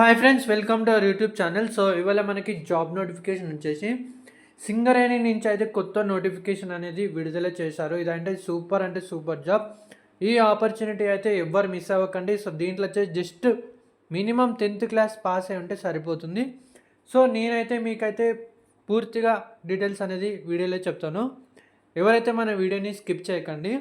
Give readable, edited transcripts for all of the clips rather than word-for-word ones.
Hi friends, welcome to our YouTube channel. So ఇవాళ మనకి job notification వచ్చేసి సింగరేణి నుంచి అయితే కొత్త నోటిఫికేషన్ అనేది విడుదల చేశారు. ఇదంటే సూపర్ జాబ్. ఈ ఆపర్చునిటీ అయితే ఎవ్వరు మిస్ అవ్వకండి. సో దీంట్లో వచ్చేసి just minimum 10th class pass అయి ఉంటే సరిపోతుంది. సో నేనైతే మీకైతే పూర్తిగా డీటెయిల్స్ అనేది వీడియోలో చెప్తాను. ఎవరైతే మన వీడియోని స్కిప్ చేయకండి.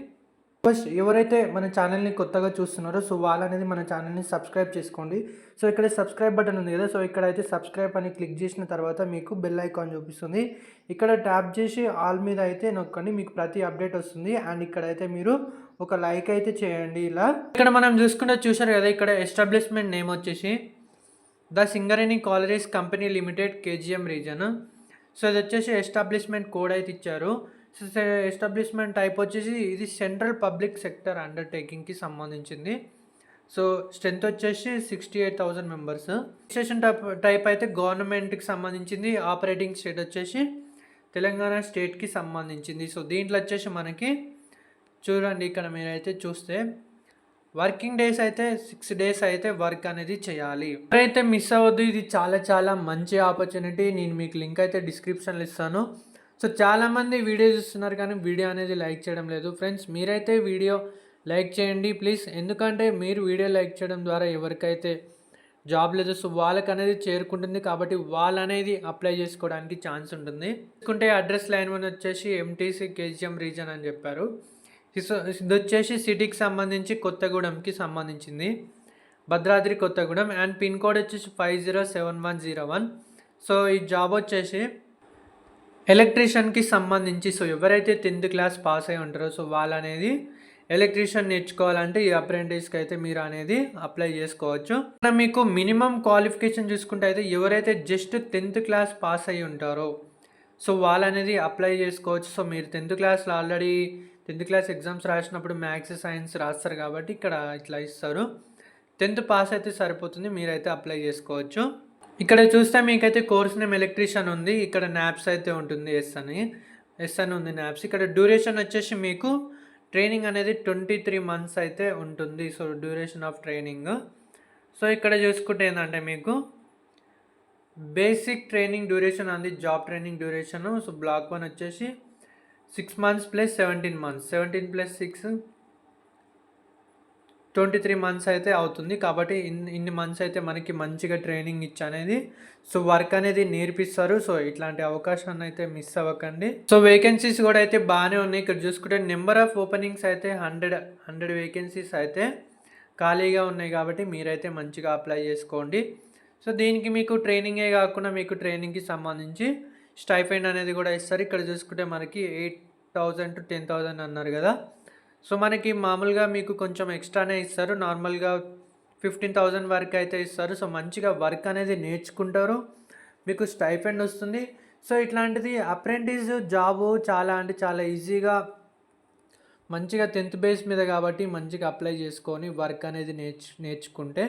ఫస్ట్ ఎవరైతే మన ఛానల్ని కొత్తగా చూస్తున్నారో సో వాళ్ళనేది మన ఛానల్ని సబ్స్క్రైబ్ చేసుకోండి. సో ఇక్కడ సబ్స్క్రైబ్ బటన్ ఉంది కదా, సో ఇక్కడైతే సబ్స్క్రైబ్ అని క్లిక్ చేసిన తర్వాత మీకు బెల్ ఐకాన్ చూపిస్తుంది. ఇక్కడ ట్యాప్ చేసి ఆల్ మీద అయితే నొక్కండి, మీకు ప్రతి అప్డేట్ వస్తుంది. అండ్ ఇక్కడైతే మీరు ఒక లైక్ అయితే చేయండి. ఇలా ఇక్కడ మనం చూసారు కదా, ఇక్కడ ఎస్టాబ్లిష్మెంట్ నేమ్ వచ్చేసి the Singareni collieries company limited KGM region. So ఇది వచ్చేసి ఎస్టాబ్లిష్మెంట్ కోడ్ అయితే ఇచ్చారు. ఎస్టాబ్లిష్మెంట్ టైప్ వచ్చేసి ఇది సెంట్రల్ పబ్లిక్ సెక్టర్ అండర్టేకింగ్కి సంబంధించింది. సో స్ట్రెంత్ వచ్చేసి 68,000 మెంబర్స్. రిజిస్ట్రేషన్ టైప్ అయితే గవర్నమెంట్కి సంబంధించింది. ఆపరేటింగ్ స్టేట్ వచ్చేసి తెలంగాణ స్టేట్కి సంబంధించింది. సో దీంట్లో వచ్చేసి మనకి చూడండి, ఇక్కడ మీరైతే చూస్తే వర్కింగ్ డేస్ అయితే 6 days అయితే వర్క్ అనేది చేయాలి. ఎవరైతే మిస్ అవ్వద్దు, ఇది చాలా మంచి ఆపర్చునిటీ. నేను మీకు లింక్ అయితే డిస్క్రిప్షన్లో ఇస్తాను. సో చాలామంది వీడియో చూస్తున్నారు కానీ వీడియో అనేది లైక్ చేయడం లేదు. ఫ్రెండ్స్, మీరైతే వీడియో లైక్ చేయండి ప్లీజ్. ఎందుకంటే మీరు వీడియో లైక్ చేయడం ద్వారా ఎవరికైతే జాబ్ లేదు సో వాళ్ళకి అనేది చేరుకుంటుంది, కాబట్టి వాళ్ళు అనేది అప్లై చేసుకోవడానికి ఛాన్స్ ఉంటుంది. ఎందుకంటే అడ్రస్ లైన్ 1 వచ్చేసి ఎంటీసీ కేజీఎం రీజన్ అని చెప్పారు. ఇది వచ్చేసి సిటీకి సంబంధించి కొత్తగూడెంకి సంబంధించింది, Bhadradri Kothagudem. And pin code వచ్చేసి 507101. సో ఈ జాబ్ వచ్చేసి ఎలక్ట్రీషియన్కి సంబంధించి. సో ఎవరైతే 10th క్లాస్ పాస్ అయి ఉంటారో సో వాళ్ళు అనేది ఎలక్ట్రీషియన్ నేర్చుకోవాలంటే ఈ అప్రెంటిస్కి అయితే మీరు అనేది అప్లై చేసుకోవచ్చు. మీకు మినిమం క్వాలిఫికేషన్ చూసుకుంటే అయితే ఎవరైతే జస్ట్ 10th క్లాస్ పాస్ అయి ఉంటారో సో వాళ్ళు అనేది అప్లై చేసుకోవచ్చు. సో మీరు 10th క్లాస్లో ఆల్రెడీ 10th క్లాస్ ఎగ్జామ్స్ రాసినప్పుడు మ్యాథ్స్ సైన్స్ రాస్తారు కాబట్టి ఇక్కడ ఇట్లా ఇస్తారు. 10th పాస్ అయితే సరిపోతుంది, మీరైతే అప్లై చేసుకోవచ్చు. ఇక్కడ చూస్తే మీకైతే కోర్స్ నేమ్ ఎలక్ట్రీషియన్ ఉంది. ఇక్కడ న్యాప్స్ అయితే ఉంటుంది, ఎస్ అని ఉంది న్యాప్స్. ఇక్కడ డ్యూరేషన్ వచ్చేసి మీకు ట్రైనింగ్ అనేది 23 months అయితే ఉంటుంది. So duration of training. So ఇక్కడ చూసుకుంటే ఏంటంటే మీకు బేసిక్ ట్రైనింగ్ డ్యూరేషన్ అంది, job training duration. So block 1 వచ్చేసి 6 months + 17 months, 17 + 6 23 months అయితే అవుతుంది. కాబట్టి ఇన్ని మంత్స్ అయితే మనకి మంచిగా ట్రైనింగ్ ఇచ్చనేది సో వర్క్ అనేది నేర్పిస్తారు. సో ఇట్లాంటి అవకాశాన్ని అయితే మిస్ అవ్వకండి. సో వేకెన్సీస్ కూడా అయితే బాగానే ఉన్నాయి. ఇక్కడ చూసుకుంటే నెంబర్ ఆఫ్ ఓపెనింగ్స్ అయితే 100 వేకెన్సీస్ అయితే ఖాళీగా ఉన్నాయి, కాబట్టి మీరైతే మంచిగా అప్లై చేసుకోండి. సో దీనికి మీకు ట్రైనింగే కాకుండా మీకు ట్రైనింగ్కి సంబంధించి స్టైఫండ్ అనేది కూడా ఇస్తారు. ఇక్కడ చూసుకుంటే మనకి 8,000 to 10,000 అన్నారు కదా. సో మనకి మామూలుగా మీకు కొంచెం ఎక్స్ట్రానే ఇస్తారు, నార్మల్గా 15,000 వరకు అయితే ఇస్తారు. సో మంచిగా వర్క్ అనేది నేర్చుకుంటారు, మీకు స్టైఫండ్ వస్తుంది. సో ఇట్లాంటిది అప్రెంటిస్ జాబు చాలా ఈజీగా మంచిగా 10th బేస్ మీద కాబట్టి మంచిగా అప్లై చేసుకొని వర్క్ అనేది నేర్చుకుంటే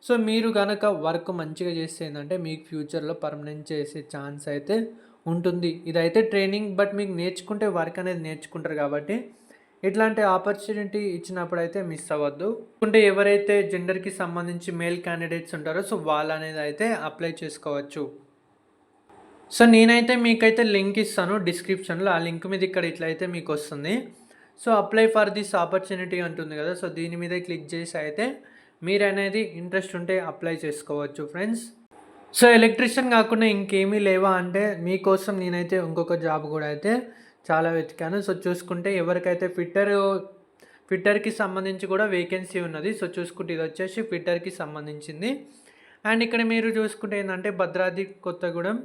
సో మీరు కనుక వర్క్ మంచిగా చేస్తే ఏంటంటే మీకు ఫ్యూచర్లో పర్మనెంట్ చేసే ఛాన్స్ అయితే ఉంటుంది. ఇదైతే ట్రైనింగ్, బట్ మీకు నేర్చుకుంటే వర్క్ అనేది నేర్చుకుంటారు కాబట్టి ఇట్లాంటి ఆపర్చునిటీ ఇచ్చినప్పుడు అయితే మిస్ అవ్వద్దు. అంటే ఎవరైతే జెండర్కి సంబంధించి మేల్ క్యాండిడేట్స్ ఉంటారో సో వాళ్ళు అనేది అయితే అప్లై చేసుకోవచ్చు. సో నేనైతే మీకైతే లింక్ ఇస్తాను డిస్క్రిప్షన్లో, ఆ లింక్ మీద ఇక్కడ ఇట్లయితే మీకు వస్తుంది. So apply for this opportunity అంటుంది కదా, సో దీని మీద క్లిక్ చేసి అయితే మీరు అనేది ఇంట్రెస్ట్ ఉంటే అప్లై చేసుకోవచ్చు ఫ్రెండ్స్. సో ఎలక్ట్రీషియన్ కాకుండా ఇంకేమీ లేవా అంటే మీకోసం నేనైతే ఇంకొక జాబ్ కూడా అయితే చాలా వెతికాను. సో చూసుకుంటే ఎవరికైతే ఫిట్టర్కి సంబంధించి కూడా వేకెన్సీ ఉన్నది. సో చూసుకుంటే ఇది వచ్చేసి ఫిట్టర్కి సంబంధించింది. అండ్ ఇక్కడ మీరు చూసుకుంటే ఏంటంటే భద్రాద్రి కొత్తగూడెం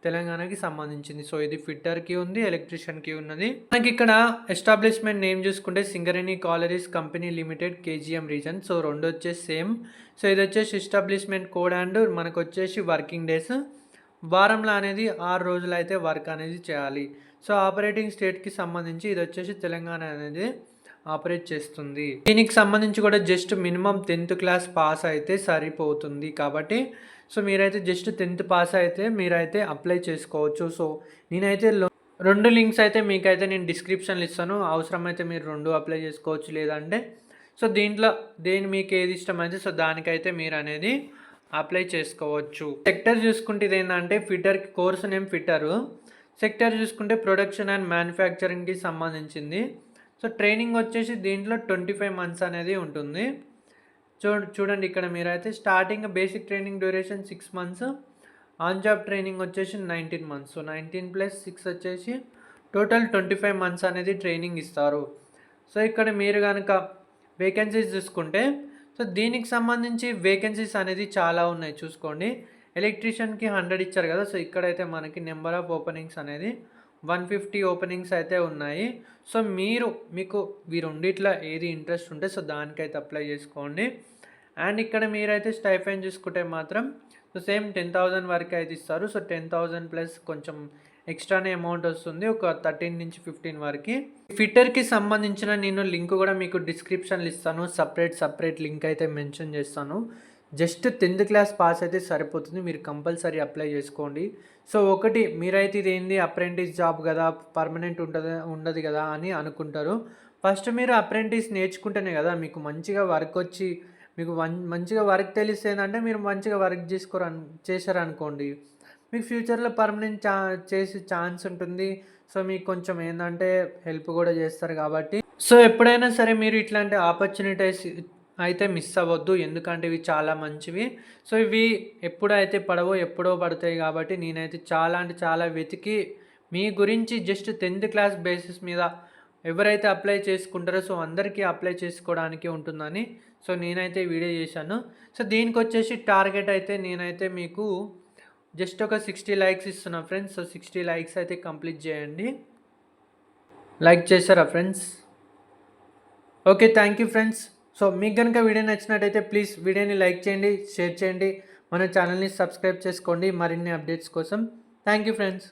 తెలంగాణకి సంబంధించింది. సో ఇది ఫిట్టర్కి ఉంది, ఎలక్ట్రీషియన్కి ఉన్నది. మనకి ఇక్కడ ఎస్టాబ్లిష్మెంట్ నేమ్ చూసుకుంటే Singareni collieries company limited KGM region. So రెండు వచ్చేసి సేమ్. సో ఇది వచ్చేసి ఎస్టాబ్లిష్మెంట్ కోడ్ అండ్ మనకు వచ్చేసి వర్కింగ్ డేస్ వారంలో అనేది 6 రోజులు అయితే వర్క్ అనేది చేయాలి. సో ఆపరేటింగ్ స్టేట్కి సంబంధించి ఇది వచ్చేసి తెలంగాణ అనేది ఆపరేట్ చేస్తుంది. దీనికి సంబంధించి కూడా just minimum 10th class pass అయితే సరిపోతుంది. కాబట్టి సో మీరైతే జస్ట్ 10th పాస్ అయితే మీరైతే అప్లై చేసుకోవచ్చు. సో నేనైతే 2 లింక్స్ అయితే మీకైతే నేను డిస్క్రిప్షన్లో ఇస్తాను, అవసరమైతే మీరు 2 అప్లై చేసుకోవచ్చు. లేదంటే సో దీంట్లో మీకు ఏది ఇష్టమైతే సో దానికైతే మీరు అనేది అప్లై చేసుకోవచ్చు. సెక్టర్ చూసుకుంటే ఇది ఏంటంటే ఫిట్టర్కి కోర్సు నేమ్ ఫిట్టరు. సెక్టర్ చూసుకుంటే ప్రొడక్షన్ అండ్ మ్యానుఫ్యాక్చరింగ్కి సంబంధించింది. సో ట్రైనింగ్ వచ్చేసి దీంట్లో 25 మంత్స్ అనేది ఉంటుంది. చూడండి ఇక్కడ మీరైతే starting basic training duration 6 months, on job training వచ్చేసి 19 మంత్స్. సో 19 + 6 వచ్చేసి టోటల్ 25 మంత్స్ అనేది ట్రైనింగ్ ఇస్తారు. సో ఇక్కడ మీరు కనుక వేకెన్సీస్ చూసుకుంటే సో దీనికి సంబంధించి వేకెన్సీస్ అనేది చాలా ఉన్నాయి చూసుకోండి. ఎలక్ట్రీషియన్కి 100 ఇచ్చారు కదా, సో ఇక్కడైతే మనకి నెంబర్ ఆఫ్ ఓపెనింగ్స్ అనేది 150 ఓపెనింగ్స్ అయితే ఉన్నాయి. సో మీకు ఈ రెండిట్లో ఏది ఇంట్రెస్ట్ ఉంటే సో దానికైతే అప్లై చేసుకోండి. అండ్ ఇక్కడ మీరైతే స్టైఫండ్ చూసుకుంటే మాత్రం సో సేమ్ 10,000 వరకు అయితే ఇస్తారు. సో 10,000 ప్లస్ కొంచెం ఎక్స్ట్రానే అమౌంట్ వస్తుంది, ఒక 13 నుంచి 15 వరకు. ఫిట్టర్కి సంబంధించిన నేను లింక్ కూడా మీకు డిస్క్రిప్షన్లో ఇస్తాను. సపరేట్ లింక్ అయితే మెన్షన్ చేస్తాను. జస్ట్ 10th క్లాస్ పాస్ అయితే సరిపోతుంది, మీరు కంపల్సరీ అప్లై చేసుకోండి. సో ఒకటి మీరైతే ఇది ఏంది అప్రెంటిస్ జాబ్ కదా, పర్మనెంట్ ఉండదు కదా అని అనుకుంటారు. ఫస్ట్ మీరు అప్రెంటిస్ నేర్చుకుంటేనే కదా మీకు మంచిగా వర్క్ వచ్చి మీకు మంచిగా వర్క్ తెలిస్తే ఏంటంటే మీరు మంచిగా వర్క్ చేశారనుకోండి మీకు ఫ్యూచర్లో పర్మనెంట్ చేసే ఛాన్స్ ఉంటుంది. సో మీకు కొంచెం ఏంటంటే హెల్ప్ కూడా చేస్తారు కాబట్టి సో ఎప్పుడైనా సరే మీరు ఇట్లాంటి ఆపర్చునిటీస్ అయితే మిస్ అవ్వద్దు, ఎందుకంటే ఇవి చాలా మంచివి. సో ఇవి ఎప్పుడైతే పడవో ఎప్పుడో పడతాయి కాబట్టి నేనైతే చాలా అంటే చాలా వెతికి మీ గురించి జస్ట్ 10th క్లాస్ బేసిస్ మీద ఎవరైతే అప్లై చేసుకుంటారో సో అందరికీ అప్లై చేసుకోవడానికి ఉంటుందని సో నేనైతే వీడియో చేశాను. సో దీనికి వచ్చేసి టార్గెట్ అయితే నేనైతే మీకు జస్ట్ ఒక 60 లైక్స్ ఇస్తున్నాను ఫ్రెండ్స్. సో 60 లైక్స్ అయితే కంప్లీట్ చేయండి. లైక్ చేశారా friends? Okay, thank you friends. So మీకు కనుక వీడియో నచ్చినట్టయితే ప్లీజ్ వీడియోని లైక్ చేయండి, షేర్ చేయండి, మన ఛానల్ని సబ్స్క్రైబ్ చేసుకోండి మరిన్ని అప్డేట్స్ కోసం. Thank you friends.